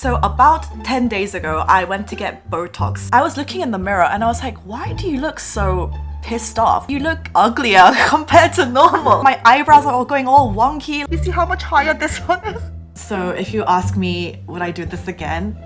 So about 10 days ago, I went to get Botox. I was looking in the mirror and I was like, why do you look so pissed off? You look uglier compared to normal. My eyebrows are all going all wonky. You see how much higher this one is? So if you ask me, would I do this again?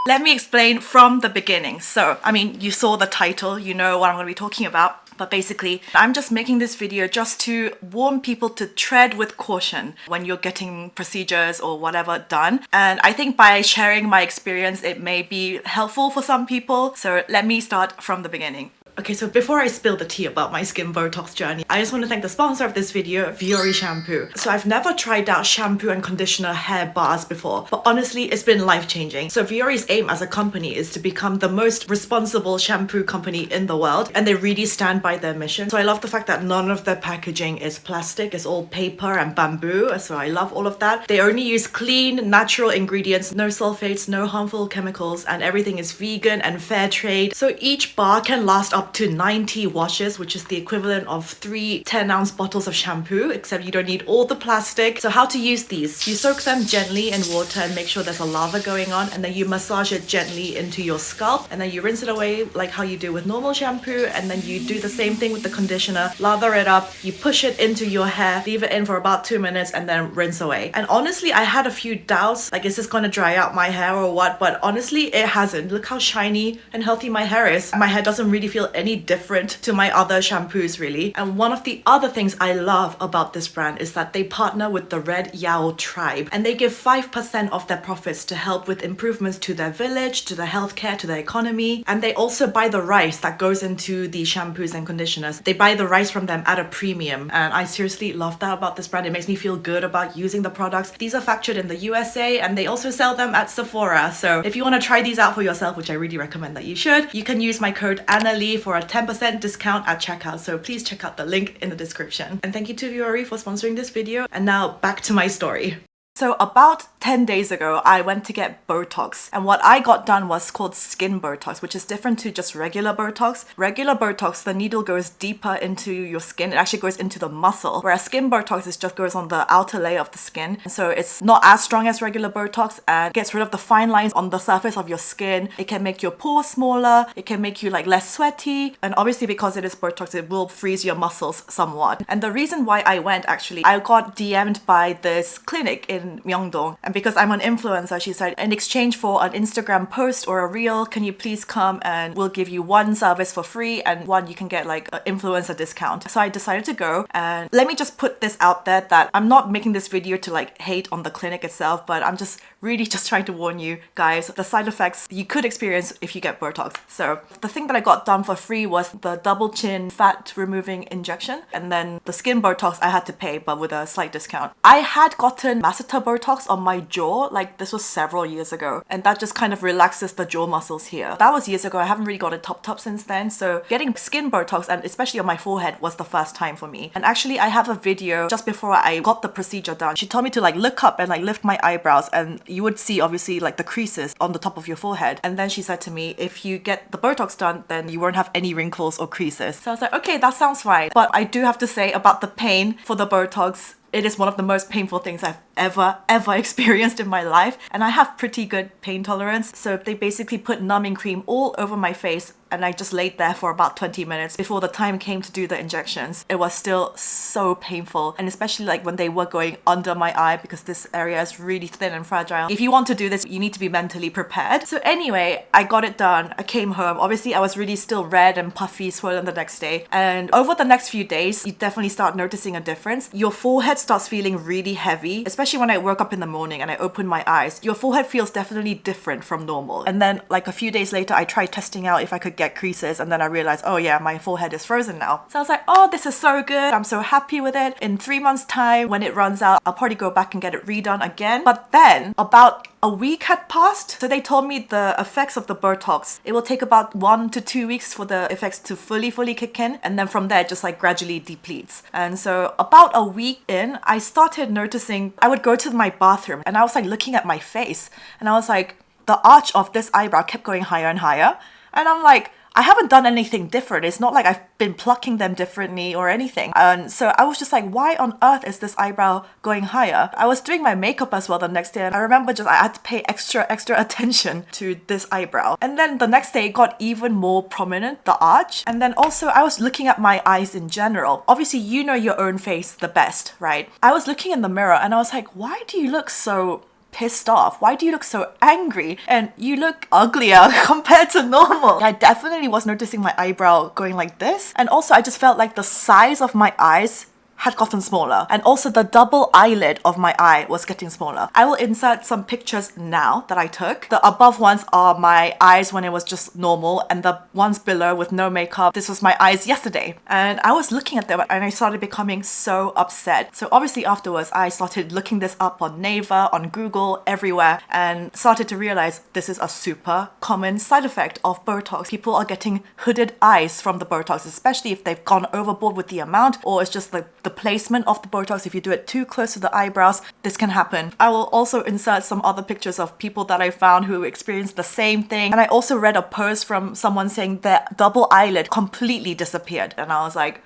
Let me explain from the beginning. So, I mean, you saw the title, you know what I'm going to be talking about. But basically, I'm just making this video just to warn people to tread with caution when you're getting procedures or whatever done. And I think by sharing my experience, it may be helpful for some people. So let me start from the beginning. Okay, so before I spill the tea about my skin Botox journey, I just want to thank the sponsor of this video, Fiori shampoo. So I've never tried out shampoo and conditioner hair bars before, but honestly, it's been life-changing. So Fiori's aim as a company is to become the most responsible shampoo company in the world, and they really stand by their mission. So I love the fact that none of their packaging is plastic, it's all paper and bamboo, so I love all of that. They only use clean, natural ingredients, no sulfates, no harmful chemicals, and everything is vegan and fair trade. So each bar can last up to 90 washes, which is the equivalent of 3 10-ounce bottles of shampoo, except you don't need all the plastic. So how to use these? You soak them gently in water and make sure there's a lava going on, and then you massage it gently into your scalp, and then you rinse it away like how you do with normal shampoo, and then you do the same thing with the conditioner. Lather it up, you push it into your hair, leave it in for about 2 minutes, and then rinse away. And honestly, I had a few doubts, like is this gonna dry out my hair or what? But honestly, it hasn't. Look how shiny and healthy my hair is. My hair doesn't really feel any different to my other shampoos really. And one of the other things I love about this brand is that they partner with the Red Yao tribe, and they give 5% of their profits to help with improvements to their village, to the healthcare, to the economy. And they also buy the rice that goes into the shampoos and conditioners. They buy the rice from them at a premium, and I seriously love that about this brand. It makes me feel good about using the products. These are factored in the USA, and they also sell them at Sephora. So if you want to try these out for yourself, which I really recommend that you should, you can use my code ANNALEE for a 10% discount at checkout. So please check out the link in the description. And thank you to Fiori for sponsoring this video. And now back to my story. So about 10 days ago, I went to get Botox, and what I got done was called skin Botox, which is different to just regular Botox. Regular Botox, the needle goes deeper into your skin. It actually goes into the muscle, whereas skin Botox is just goes on the outer layer of the skin. So it's not as strong as regular Botox and gets rid of the fine lines on the surface of your skin. It can make your pores smaller. It can make you like less sweaty. And obviously because it is Botox, it will freeze your muscles somewhat. And the reason why I went, actually, I got DM'd by this clinic in Myeongdong, and because I'm an influencer, she said, in exchange for an Instagram post or a reel, can you please come and we'll give you one service for free, and one you can get like an influencer discount. So I decided to go, and let me just put this out there that I'm not making this video to like hate on the clinic itself, but I'm just really just trying to warn you guys the side effects you could experience if you get Botox. So the thing that I got done for free was the double chin fat removing injection, and then the skin Botox I had to pay but with a slight discount. I had gotten masseter Botox on my jaw, like this was several years ago, and that just kind of relaxes the jaw muscles here. That was years ago. I haven't really got a top since then, so getting skin Botox, and especially on my forehead, was the first time for me. And actually I have a video just before I got the procedure done. She told me to like look up and like lift my eyebrows, and you would see obviously like the creases on the top of your forehead. And then she said to me, if you get the Botox done, then you won't have any wrinkles or creases. So I was like, okay, that sounds fine. But I do have to say about the pain for the Botox, it is one of the most painful things I've ever experienced in my life, and I have pretty good pain tolerance. So they basically put numbing cream all over my face, and I just laid there for about 20 minutes before the time came to do the injections. It was still so painful, and especially like when they were going under my eye, because this area is really thin and fragile. If you want to do this, you need to be mentally prepared. So anyway, I got it done. I came home. Obviously I was really still red and puffy, swollen the next day, and over the next few days you definitely start noticing a difference. Your forehead starts feeling really heavy, especially when I woke up in the morning and I opened my eyes. Your forehead feels definitely different from normal. And then like a few days later, I tried testing out if I could get creases, and then I realized, oh yeah, my forehead is frozen now. So I was like, oh, this is so good. I'm so happy with it. In 3 months time, when it runs out, I'll probably go back and get it redone again. But then about a week had passed, so they told me the effects of the Botox, it will take about 1 to 2 weeks for the effects to fully kick in, and then from there it just like gradually depletes. And so about a week in, I started noticing, I would go to my bathroom and I was like looking at my face, and I was like, the arch of this eyebrow kept going higher and higher, and I'm like, I haven't done anything different. It's not like I've been plucking them differently or anything. And so I was just like, why on earth is this eyebrow going higher? I was doing my makeup as well the next day, and I remember just I had to pay extra attention to this eyebrow. And then the next day it got even more prominent, the arch. And then also I was looking at my eyes in general. Obviously, you know your own face the best, right? I was looking in the mirror and I was like, why do you look so pissed off? Why do you look so angry? And you look uglier compared to normal. I definitely was noticing my eyebrow going like this. And also I just felt like the size of my eyes had gotten smaller, and also the double eyelid of my eye was getting smaller. I will insert some pictures now that I took. The above ones are my eyes when it was just normal, and the ones below with no makeup, this was my eyes yesterday. And I was looking at them and I started becoming so upset. So obviously afterwards I started looking this up on Naver, on Google, everywhere, and started to realize this is a super common side effect of Botox. People are getting hooded eyes from the Botox, especially if they've gone overboard with the amount, or it's just like the placement of the Botox. If you do it too close to the eyebrows, this can happen. I will also insert some other pictures of people that I found who experienced the same thing. And I also read a post from someone saying their double eyelid completely disappeared. And I was like,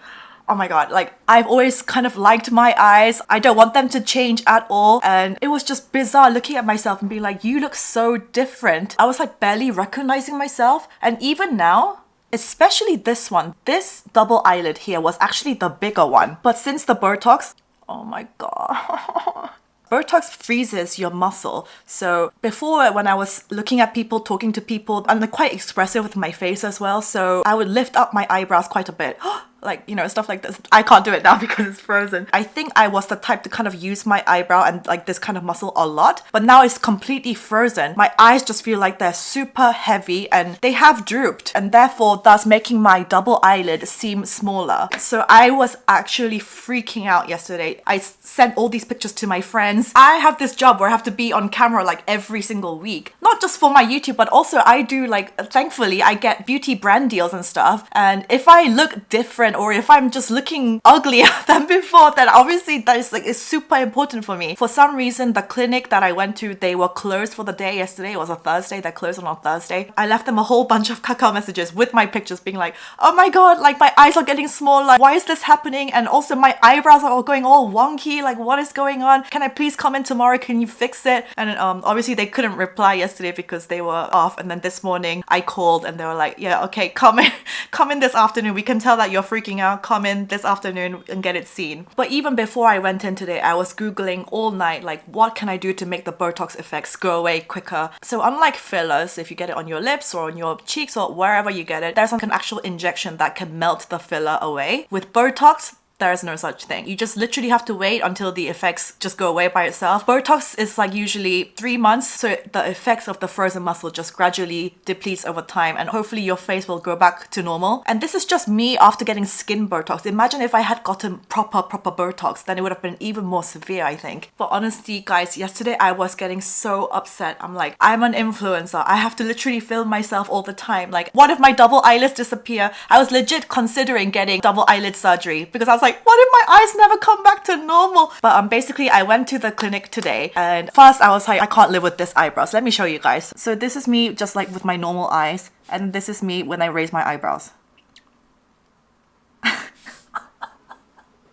oh my god, like I've always kind of liked my eyes. I don't want them to change at all. And it was just bizarre looking at myself and being like, you look so different. I was like barely recognizing myself. And even now, especially this one, this double eyelid here was actually the bigger one. But since the Botox, oh my god. Botox freezes your muscle. So before, when I was looking at people, talking to people, I'm quite expressive with my face as well. So I would lift up my eyebrows quite a bit. Like, you know, stuff like this. I can't do it now because it's frozen. I think I was the type to kind of use my eyebrow and like this kind of muscle a lot, but now it's completely frozen. My eyes just feel like they're super heavy and they have drooped, and therefore thus making my double eyelid seem smaller. So I was actually freaking out yesterday. I sent all these pictures to my friends. I have this job where I have to be on camera like every single week, not just for my YouTube, but also I do like, thankfully I get beauty brand deals and stuff. And if I look different, or if I'm just looking uglier than before, then obviously that is like, it's super important for me. For some reason, the clinic that I went to, they were closed for the day yesterday. It was a Thursday. They're closed on a Thursday. I left them a whole bunch of kakao messages with my pictures being like, oh my god, like my eyes are getting smaller. Why is this happening? And also my eyebrows are all going all wonky. Like, what is going on? Can I please come in tomorrow? Can you fix it? And obviously they couldn't reply yesterday because they were off. And then this morning I called and they were like, yeah, okay, come in this afternoon. We can tell that you're freaking out. Come in this afternoon and get it seen. But even before I went in today, I was Googling all night, like, what can I do to make the Botox effects go away quicker? So unlike fillers, if you get it on your lips or on your cheeks or wherever you get it, there's like an actual injection that can melt the filler away. With Botox, there is no such thing. You just literally have to wait until the effects just go away by itself. Botox is like usually 3 months, so the effects of the frozen muscle just gradually depletes over time, and hopefully your face will go back to normal. And this is just me after getting skin Botox. Imagine if I had gotten proper Botox, then it would have been even more severe, I think. But honestly, guys, yesterday I was getting so upset. I'm like, I'm an influencer. I have to literally film myself all the time. Like, what if my double eyelids disappear? I was legit considering getting double eyelid surgery because I was like, what if my eyes never come back to normal? But basically I went to the clinic today, and first I was like, I can't live with this eyebrows. Let me show you guys. So this is me just like with my normal eyes, and this is me when I raise my eyebrows.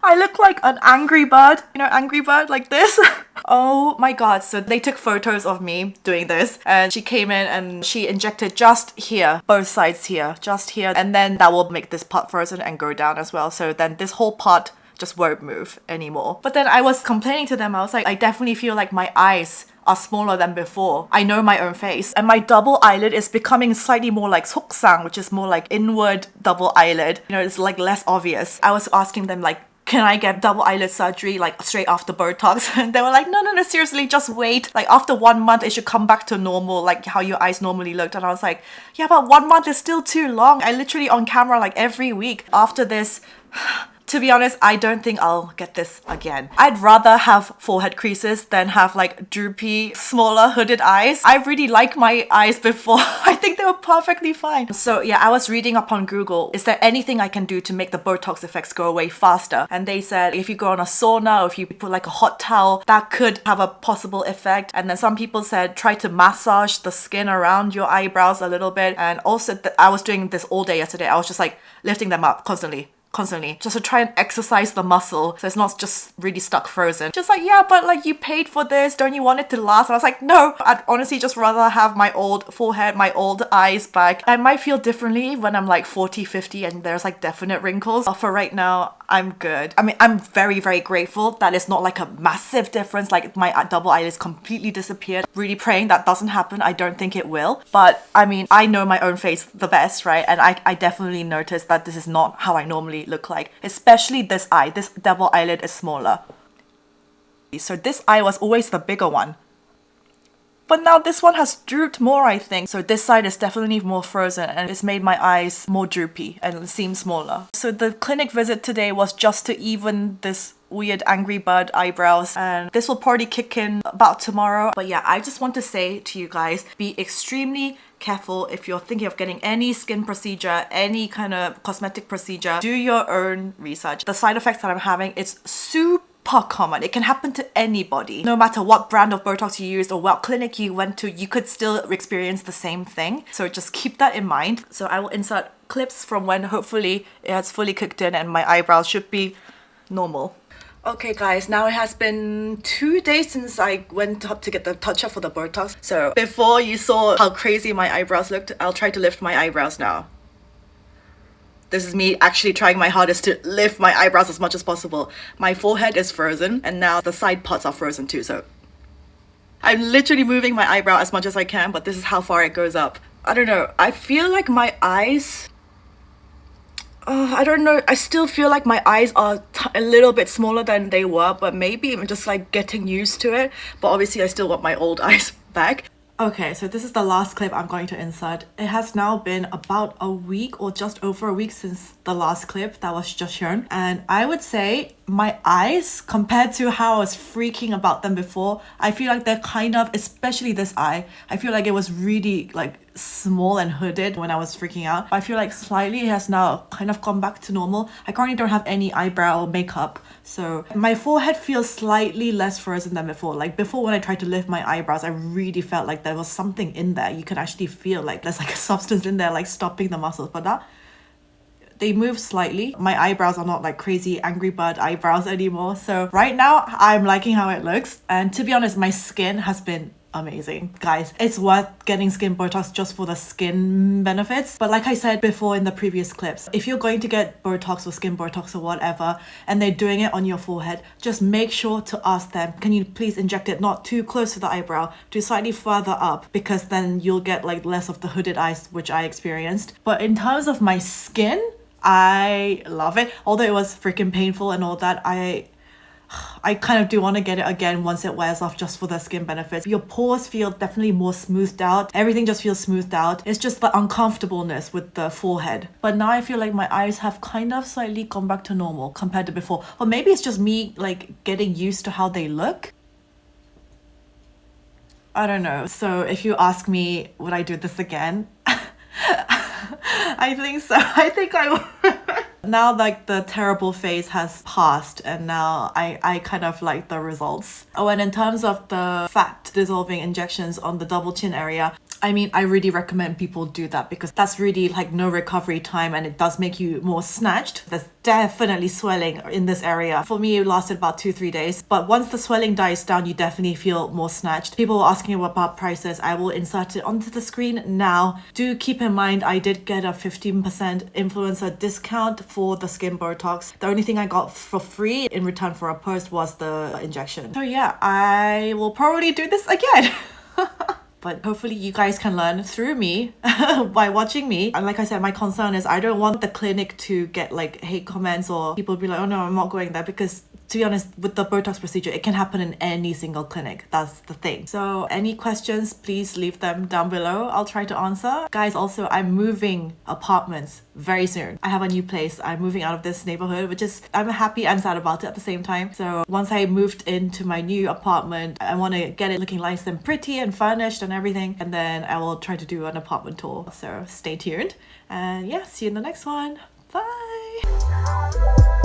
I look like an angry bird, you know, angry bird like this. Oh my god. So they took photos of me doing this, and she came in and she injected just here, both sides here, just here, and then that will make this part frozen and go down as well. So then this whole part just won't move anymore. But then I was complaining to them. I was like, I definitely feel like my eyes are smaller than before. I know my own face, and my double eyelid is becoming slightly more like soksang, which is more like inward double eyelid. You know, it's like less obvious. I was asking them like, can I get double eyelid surgery like straight after Botox? And they were like, no, seriously, just wait. Like after 1 month, it should come back to normal, like how your eyes normally looked. And I was like, yeah, but 1 month is still too long. I literally on camera like every week. After this, To be honest, I don't think I'll get this again. I'd rather have forehead creases than have like droopy, smaller hooded eyes. I really like my eyes before. I think they were perfectly fine. So yeah, I was reading up on Google, is there anything I can do to make the Botox effects go away faster? And they said if you go on a sauna or if you put like a hot towel, that could have a possible effect. And then some people said try to massage the skin around your eyebrows a little bit. And also I was doing this all day yesterday. I was just like lifting them up constantly just to try and exercise the muscle so it's not just really stuck frozen. Just like, yeah, but like you paid for this, don't you want it to last? And I was like, no, I'd honestly just rather have my old forehead, my old eyes back. I might feel differently when I'm like 40, 50 and there's like definite wrinkles, but for right now, I'm good. I mean, I'm very, very grateful that it's not like a massive difference, like my double eyelids completely disappeared. Really praying that doesn't happen. I don't think it will. But I mean, I know my own face the best, right? And I definitely noticed that this is not how I normally look like. Especially this eye. This double eyelid is smaller. So this eye was always the bigger one. But now this one has drooped more, I think. So this side is definitely more frozen and it's made my eyes more droopy and seem smaller. So the clinic visit today was just to even this weird angry bird eyebrows, and this will probably kick in about tomorrow. But yeah, I just want to say to you guys, be extremely careful if you're thinking of getting any skin procedure, any kind of cosmetic procedure. Do your own research. The side effects that I'm having, it's super common. It can happen to anybody. No matter what brand of Botox you used or what clinic you went to, you could still experience the same thing. So just keep that in mind. So I will insert clips from when hopefully it has fully kicked in and my eyebrows should be normal. Okay guys, now it has been 2 days since I went up to get the touch-up for the Botox. So before you saw how crazy my eyebrows looked, I'll try to lift my eyebrows now. This is me actually trying my hardest to lift my eyebrows as much as possible. My forehead is frozen and now the side parts are frozen too, so I'm literally moving my eyebrow as much as I can, but this is how far it goes up. I don't know, I feel like my eyes... I don't know, I still feel like my eyes are a little bit smaller than they were, but maybe I'm just like getting used to it. But obviously I still want my old eyes back. Okay, so this is the last clip I'm going to insert. It has now been about a week or just over a week since the last clip that was just shown. And I would say my eyes, compared to how I was freaking about them before, I feel like they're kind of, especially this eye, I feel like it was really like small and hooded when I was freaking out. I feel like slightly it has now kind of gone back to normal. I currently don't have any eyebrow makeup, so my forehead feels slightly less frozen than before. Like before, when I tried to lift my eyebrows, I really felt like there was something in there. You can actually feel like there's like a substance in there like stopping the muscles, but now they move slightly. My eyebrows are not like crazy angry bird eyebrows anymore. So right now I'm liking how it looks, and to be honest, my skin has been amazing. Guys, it's worth getting skin Botox just for the skin benefits. But like I said before in the previous clips, if you're going to get Botox or skin Botox or whatever and they're doing it on your forehead, just make sure to ask them, can you please inject it not too close to the eyebrow, to slightly further up, because then you'll get like less of the hooded eyes, which I experienced. But in terms of my skin, I love it. Although it was freaking painful and all that, I kind of do want to get it again once it wears off, just for the skin benefits. Your pores feel definitely more smoothed out. Everything just feels smoothed out. It's just the uncomfortableness with the forehead. But now I feel like my eyes have kind of slightly gone back to normal compared to before. Or maybe it's just me like getting used to how they look. I don't know. So if you ask me, would I do this again? I think so. I think I will. Now like the terrible phase has passed and now I kind of like the results. Oh, and in terms of the fat dissolving injections on the double chin area, I mean, I really recommend people do that because that's really like no recovery time and it does make you more snatched. There's definitely swelling in this area. For me, it lasted about 2-3 days. But once the swelling dies down, you definitely feel more snatched. People were asking about prices. I will insert it onto the screen now. Do keep in mind, I did get a 15% influencer discount for the skin Botox. The only thing I got for free in return for a post was the injection. So yeah, I will probably do this again. But hopefully you guys can learn through me by watching me. And like I said, my concern is I don't want the clinic to get like hate comments or people be like, oh no, I'm not going there, because to be honest, with the Botox procedure, it can happen in any single clinic. That's the thing. So any questions, please leave them down below. I'll try to answer. Guys, also, I'm moving apartments very soon. I have a new place. I'm moving out of this neighborhood, which is, I'm happy and sad about it at the same time. So once I moved into my new apartment, I want to get it looking nice and pretty and furnished and everything. And then I will try to do an apartment tour. So stay tuned. And yeah, see you in the next one. Bye.